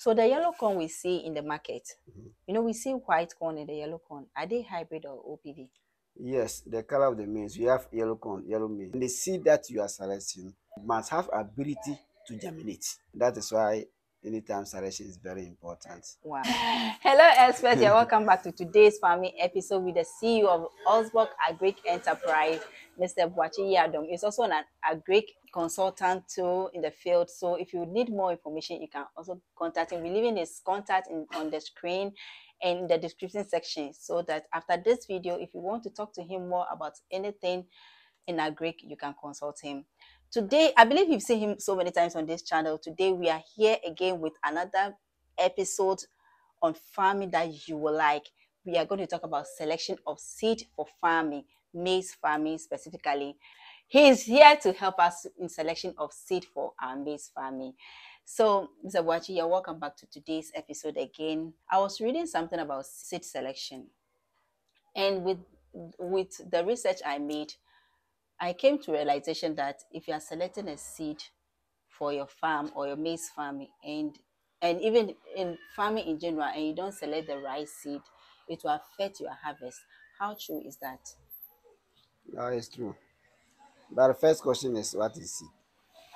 So the yellow corn we see in the market, you know, we see white corn and the yellow corn. Are they hybrid or OPV? Yes, the color of the maize. You have yellow corn, yellow maize. And the seed that you are selecting must have ability to germinate. That is why anytime selection is very important. Wow. Hello, experts. You're welcome back to today's farming episode with the CEO of Osborne Agric Enterprise, Mr. Boakye. He's also an Agric consultant too in the field. So if you need more information, you can also contact him. We're leaving his contact on the screen and in the description section, so that after this video, if you want to talk to him more about anything in Agric, you can consult him. Today, I believe you've seen him so many times on this channel. Today, we are here again with another episode on farming that you will like. We are going to talk about selection of seed for farming, maize farming specifically. He is here to help us in selection of seed for our maize farming. So, Mr. Boakye, you're welcome back to today's episode again. I was reading something about seed selection, and with the research I made, I came to realization that if you are selecting a seed for your farm or your maize farming, and even in farming in general, and you don't select the right seed, it will affect your harvest. How true is that? That is true. But the first question is, what is seed?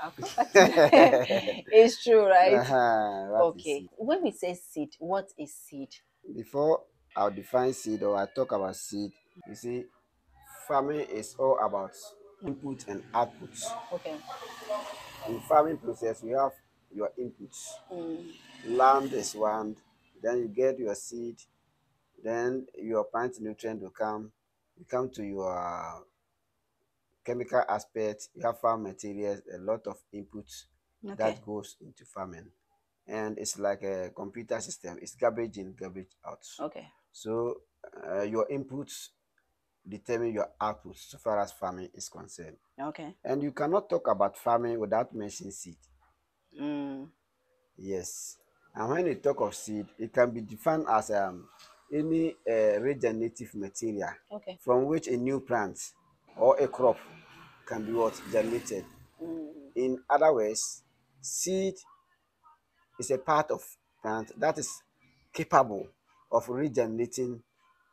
I'll come back to that. It's true, right? What is Okay. seed? When we say seed, what is seed? Before I'll define seed or I talk about seed, you see, farming is all about input and output. Okay. In farming process, we have your inputs. Land is one, then you get your seed, then your plant nutrient will come. You come to your chemical aspect, you have farm materials, a lot of inputs Okay. that goes into farming. And it's like a computer system. It's garbage in, garbage out. Okay. So your inputs determine your outputs so far as farming is concerned. Okay. And you cannot talk about farming without mentioning seed. Mm. Yes. And when you talk of seed, it can be defined as any regenerative material Okay. from which a new plant or a crop can be what generated. In other words, seed is a part of plant that is capable of regenerating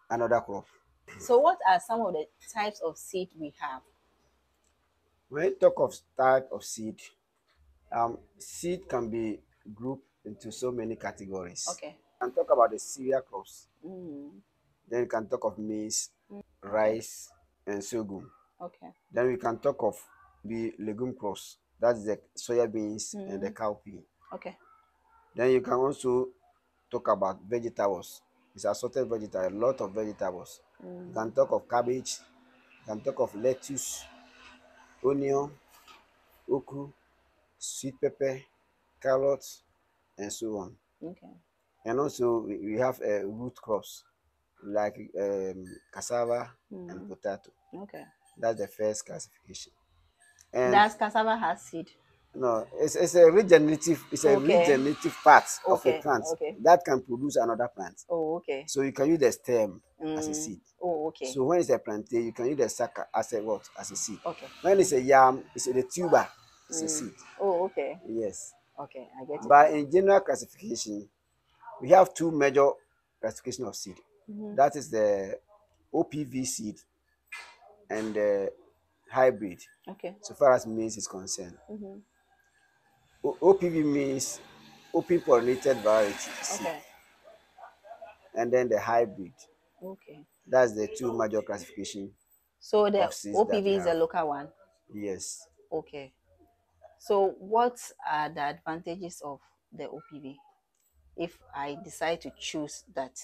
another crop. So what are some of the types of seed we have? When you talk of type of seed, seed can be grouped into so many categories. Okay. You can talk about the cereal crops. Mm. Then you can talk of maize, rice, and sorghum. Okay. Then we can talk of the legume crops. That's the soya beans and the cowpea. Okay. Then you can also talk about vegetables. It's assorted vegetable, a lot of vegetables. You can talk of cabbage, you can talk of lettuce, onion, okra, sweet pepper, carrots, and so on. Okay. And also we have root crops like cassava and potato. Okay. That's the first classification. And Does cassava has seed? no, it's a regenerative, regenerative part of a Okay. plant Okay. that can produce another plant. Oh, okay. So you can use the stem as a seed. Oh, okay. So when it's a plantain, you can use the sucker as a what? As a seed. Okay. When it's a yam, it's the tuber, it's a seed. Oh, okay. Yes. Okay, I get it. But in general classification, we have two major classification of seed. That is the OPV seed and the hybrid. Okay. So far as maize is concerned. OPV means open pollinated variety seed. Okay. And then the hybrid. Okay. That's the two major classification. So the of seeds that we OPV is the have. local one. Yes. Okay. So what are the advantages of the OPV if I decide to choose that?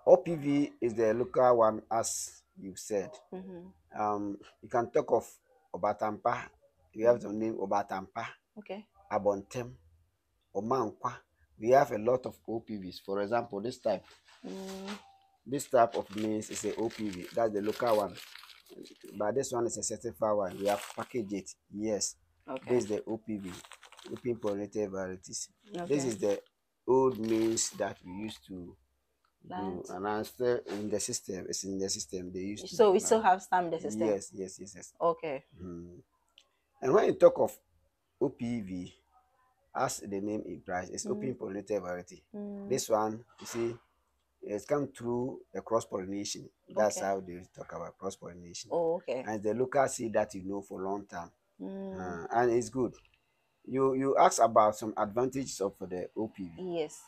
OPV is the local one, as you said. You can talk of Obatampa. You have the name Obatampa, Okay. Abontem, Omankwa. We have a lot of OPVs. For example, this type of maize is a OPV. That's the local one. But this one is a certified one. We have packaged it. Yes. Okay. This is the OPV, open pollinated varieties. Okay. This is the old maize that we used to Plant. do, and I'm still in the system. It's in the system. They used to. So we still have some in the system? Yes. Okay. And when you talk of OPV, as the name implies, it's open pollinated variety. This one, you see, it's come through a cross pollination. That's how they talk about cross pollination. Oh, okay. And the local seed that you know for a long time, and it's good. You asked about some advantages of the OPV. Yes.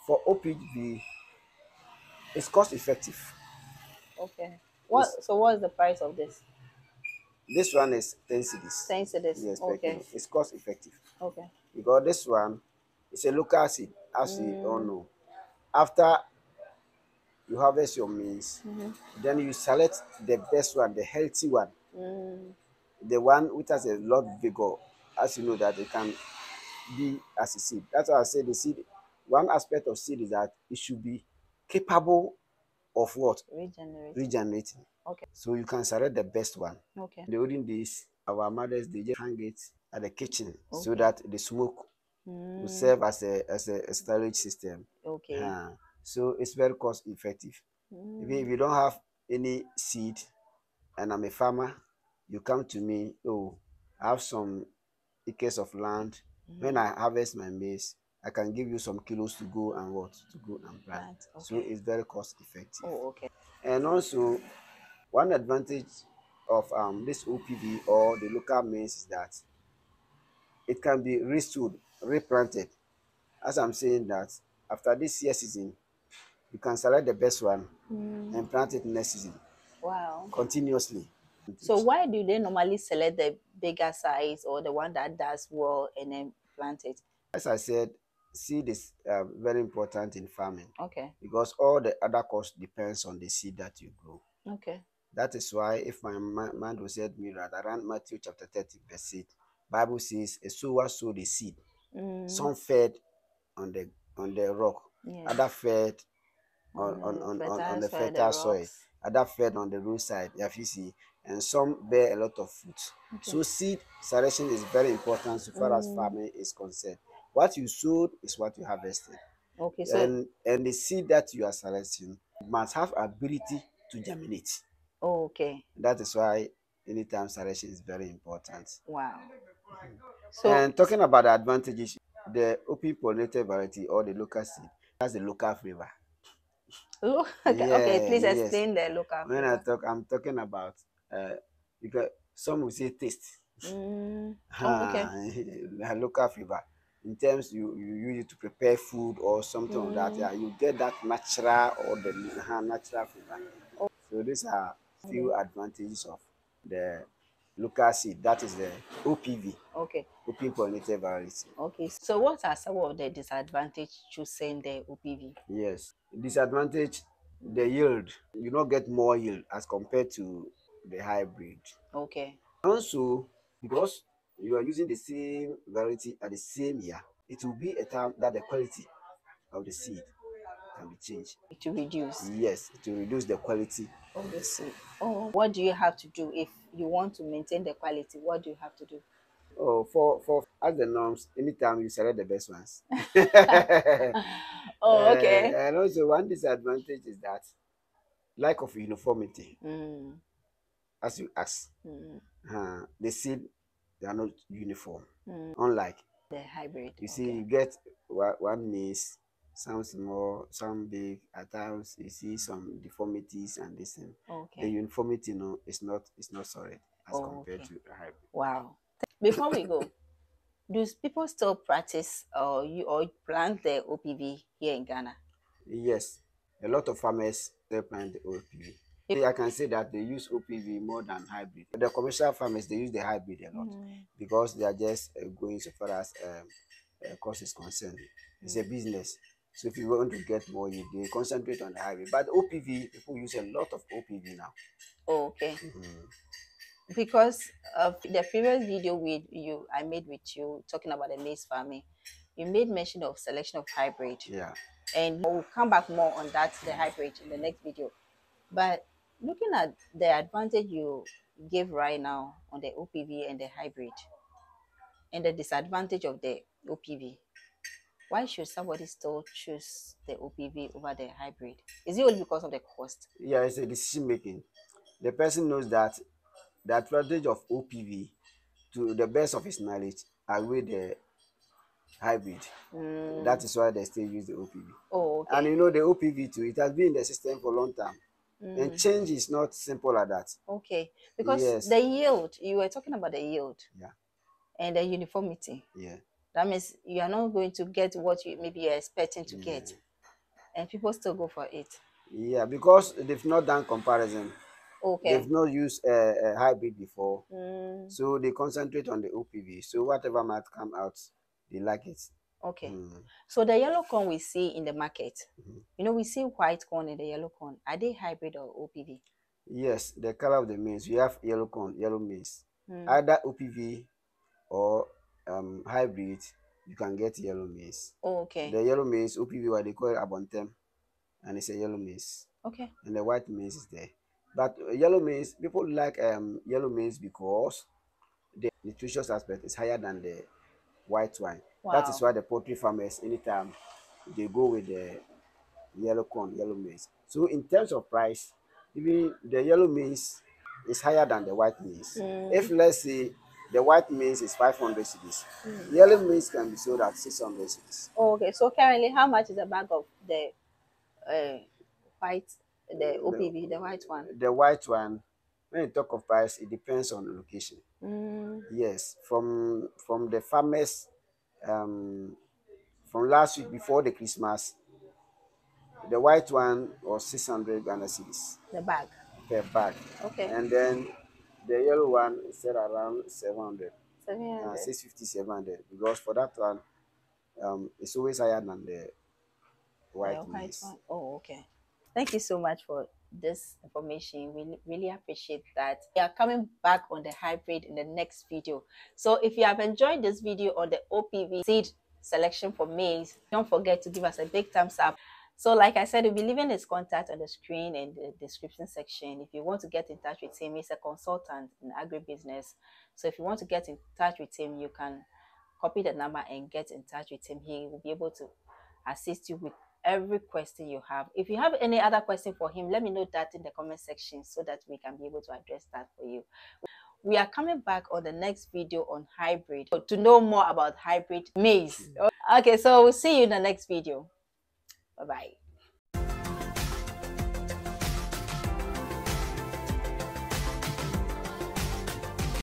For OPV, it's cost effective. Okay. It's, What? So what is the price of this? this one is 10 cedis. 10 cedis. Yes, per Okay. kilo. It's cost effective Okay. because this one is a local seed, as you all know. After you harvest your maize, then you select the best one, the healthy one, the one which has a lot of vigor, as you know that it can be as a seed. That's why I say the seed. One aspect of seed is that it should be capable of what? Regenerating. Okay. So you can select the best one. Okay. In the olden days, our mothers they just hang it at the kitchen so that the smoke will serve as a storage system. Okay. So it's very cost effective. If you don't have any seed and I'm a farmer, you come to me, oh, I have some acres of land. When I harvest my maize, I can give you some kilos to go and what? To go and plant. Okay. So it's very cost effective. Oh, okay. And also, one advantage of this OPV or the local maize is that it can be restored, replanted. As I'm saying that after this year season, you can select the best one and plant it next season. Wow. Continuously. So why do they normally select the bigger size or the one that does well and then plant it? As I said, seed is very important in farming. Okay. Because all the other cost depends on the seed that you grow. Okay. That is why if my mind was said me right around Matthew chapter 30 verse 8, Bible says a sower sowed the seed. Some fed on the rock, other fed on the fertile soil, other fed on the roadside, you see, and some bear a lot of fruit. Okay. So seed selection is very important so far as farming is concerned. What you sowed is what you harvested. Okay, so and the seed that you are selecting must have ability to germinate. Oh, okay. That is why anytime selection is very important. Wow. So, and talking about the advantages, the open pollinated variety or the local seed has the local flavor. Okay, yeah, okay, please explain the local when flavor. I'm talking about because some will say taste. Oh, okay. Local flavor. In terms you use it to prepare food or something like that, yeah, you get that natural or the natural flavor. So these are few advantages of the local seed. That is the OPV. Okay. Open pollinated variety. Okay. So what are some of the disadvantages choosing the OPV? Yes. Disadvantage, the yield. You don't get more yield as compared to the hybrid. Okay. Also, because you are using the same variety at the same year, it will be a time that the quality of the seed can be changed. It will reduce. Yes, it will reduce the quality of the seed. Oh, what do you have to do if you want to maintain the quality? What do you have to do? Oh, for as the norms, anytime you select the best ones. Oh, okay. And also one disadvantage is that lack of uniformity. As you ask, the seed they are not uniform. Unlike the hybrid. You see, you get one maize, some small, some big. At times, you see some deformities and this thing. Okay. The uniformity, it's not solid as compared to a hybrid. Wow. Before we go, do people still practice or plant the OPV here in Ghana? Yes, a lot of farmers still plant the OPV. I can say that they use OPV more than hybrid. The commercial farmers they use the hybrid a lot because they are just going so far as cost is concerned. It's a business. So if you want to get more, they concentrate on the hybrid. But OPV, people use a lot of OPV now. Oh, okay. Because of the previous video I made with you talking about the maize farming, you made mention of selection of hybrid. Yeah. And we'll come back more on that, the hybrid, in the next video. But looking at the advantage you give right now on the OPV and the hybrid, and the disadvantage of the OPV, why should somebody still choose the OPV over the hybrid? Is it only because of the cost? Yeah, it's a decision making. The person knows that the advantage of OPV, to the best of his knowledge, outweigh hybrid. That Mm. is why they still use the OPV. Oh, And okay. you know the OPV too, it has been in the system for a long time. And Mm. change is not simple like that. Okay. Because Yes. the yield, you were talking about the yield Yeah. and the uniformity. Yeah. That means you are not going to get what you maybe you're expecting to Yeah. get, and people still go for it. Yeah. Because they've not done comparison. Okay. They've not used a hybrid before. Mm. So they concentrate on the OPV. So whatever might come out, they like it. Okay. Mm. So the yellow corn we see in the market, Mhm. we see white corn and the yellow corn. Are they hybrid or OPV? Yes, the color of the maize. We have yellow corn, yellow maize. Mm. Either OPV or hybrid, you can get yellow maize. Oh, okay. The yellow maize, OPV, what they call it abontem, and it's a yellow maize. Okay. And the white maize is there. But yellow maize, people like yellow maize because the nutritious aspect is higher than the white one. That is Wow. why the poultry farmers, anytime they go with the yellow corn, yellow maize. So in terms of price, even the yellow maize is higher than the white maize. If Mm. let's say the white maize is 500 cedis, Mm. yellow maize can be sold at 600 cedis. Oh, okay. So currently, how much is a bag of the uh, white, the The, OPV, the white one? the white one, when you talk of price, it depends on the location. Mm. Yes, from the farmers, um, from last week before the Christmas, the white one was 600 Ghana cedis The bag. per bag, Okay. and then the yellow one is set around 700, 700. 650, 700, because for that one, it's always higher than the The white white maize. one. Oh, okay. Thank you so much for this information. We really appreciate that. We are coming back on the hybrid in the next video. So if you have enjoyed this video on the OPV seed selection for maize, don't forget to give us a big thumbs up. So like I said, we'll be leaving his contact on the screen and the description section. If you want to get in touch with him, he's a consultant in agribusiness. So if you want to get in touch with him, you can copy the number and get in touch with him. He will be able to assist you with every question you have. If you have any other question for him, let me know that in the comment section so that we can be able to address that for you. We are coming back on the next video on hybrid to know more about hybrid maize. Okay, so we'll see you in the next video. Bye bye.